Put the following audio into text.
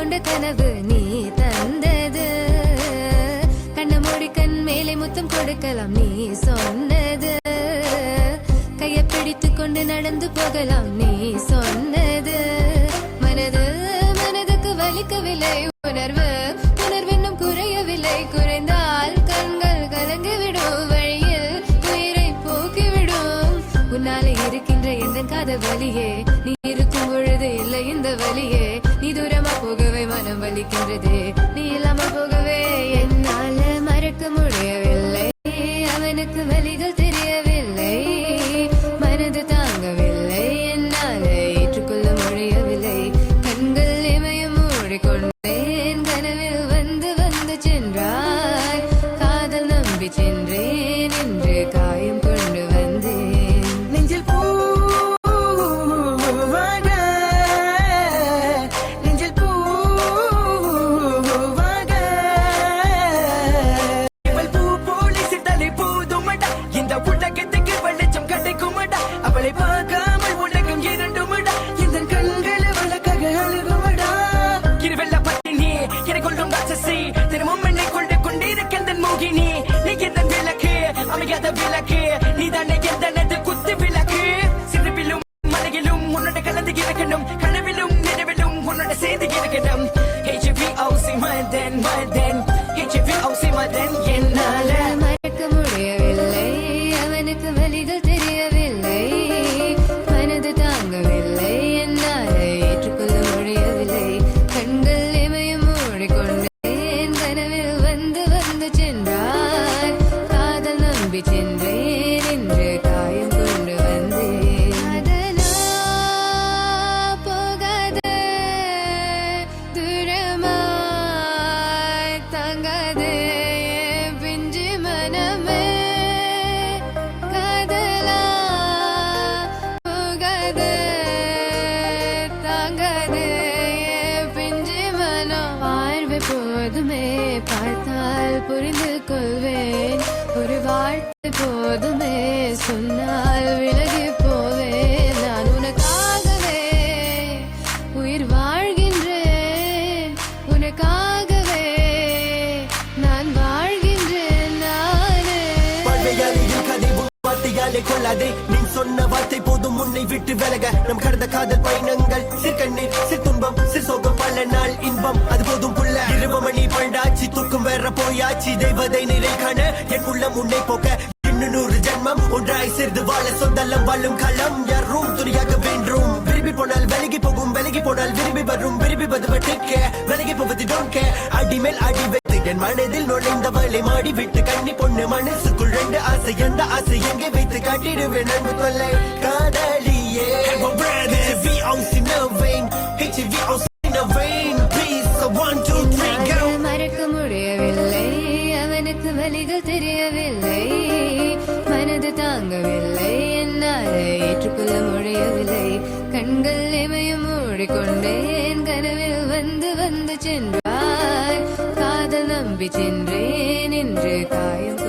கொண்ட கனவு நீ தந்தது. கண்ண மூடி கண் மேலே முத்தம் கொடுக்கலாம் நீ சொன்னது. கைய பிடித்து கொண்டு நடந்து போகலாம் நீ சொன்னது. மனதுக்கு வலிக்கவில்லை உணர்வு உணர்வென்னும் குறையவில்லை. குறைந்தால் கண்கள் கலங்கிவிடும் வழியில் உயிரை போக்கிவிடும். உன்னாலே இருக்கின்ற எந்த காதல் வலியே நீ இருக்கும் பொழுது இல்லை இந்த வலியே. நீ தூரமா போகவே மனம் வலிக்கின்றது. நீ இல்லாம போகவே என்னால மறக்க முடியவில்லை. அவனுக்கு வலிகள் தெரியவில்லை. மனது தாங்கவில்லை. என்னால ஏற்றுக்கொள்ள முடியவில்லை. கண்கள் இமயம் மூடிக்கொண்டேன். கனவில் வந்து வந்து சென்றாய். காதல் நம்பி சென்றேன். இன்று காயம் கொண்டு வந்தேன். நெஞ்சில் என்னால மறக்க முடியவில்லை. அவனுக்கு வலிகள் தெரியவில்லை. மனது தாங்கவில்லை. என்னால ஏற்றுக்கொள்ள முடியவில்லை. கண்கள் இமயம் மூடிக்கொண்டேன். கனவில் வந்து வந்து சென்றாய். காதல் நம்பி சென்றேன். இன்று காயம் கொண்டு வந்தேன். அதனா போகாதே தூரமாய் தங்காதே பிஞ்சு மனமே. காதலா போகாதே தாங்காதே பிஞ்சு மனம். வாழ்வை போதுமே பார்த்தால் புரிந்து கொள்வேன். ஒரு வார்த்தை போதுமே சொன்னால் விலகி போவேன். நான் உனக்காகவே உயிர் வாழ்கின்றேன். உனக்காகவே நான் வாழ்கின்றேன். நானே வார்த்தையாலே கொள்ளாதே. நீ சொன்ன வார்த்தை போதும் உன்னை விட்டு விலக. நம் கடந்த காதல் பயணங்கள் சிற்கண்ணீர் சிற்துன்பம் சிற்சோகம் பல நாள் இன்பம் அது போதும் புள்ள. 20 மணி பண்டாச்சி தூக்கம் வேற போயாச்சி. தெய்வதை நிறை காண என் உள்ளம் உன்னை போக்க 200 ஜென்மம் ஒன்றாய் சேர்ந்து வாழ. சொந்தலம் வாழும் களம் யாரும் துணியாக வேண்டும். விரும்பி போனால் விலகி போகும். விலகி போனால் விரும்பி வரும். விரும்பி வருவதற்க விலகி போவது டோன்ட் கேர். அடிமேல் அடி வைத்து என் மனதில் நுழைந்தவளை மாடி விட்டு கண்ணி பொண்ணு மனசுக்குள் 2 ஆசை. எந்த ஆசை எங்கே வைத்து காட்டிடுவேன் அன்பு தொல்லை காதலியே. மறக்க முடியவில்லை. அவனுக்கு வலிகள் தெரியவில்லை. மனது தாங்கவில்லை. என்னால் ஏற்றுக்கொள்ள முடியவில்லை. கண்கள் இமயம் மூடிக்கொண்டேன். கனவில் வந்து வந்து சென்றாய். காதல் நம்பி சென்றேன். இன்று காயம்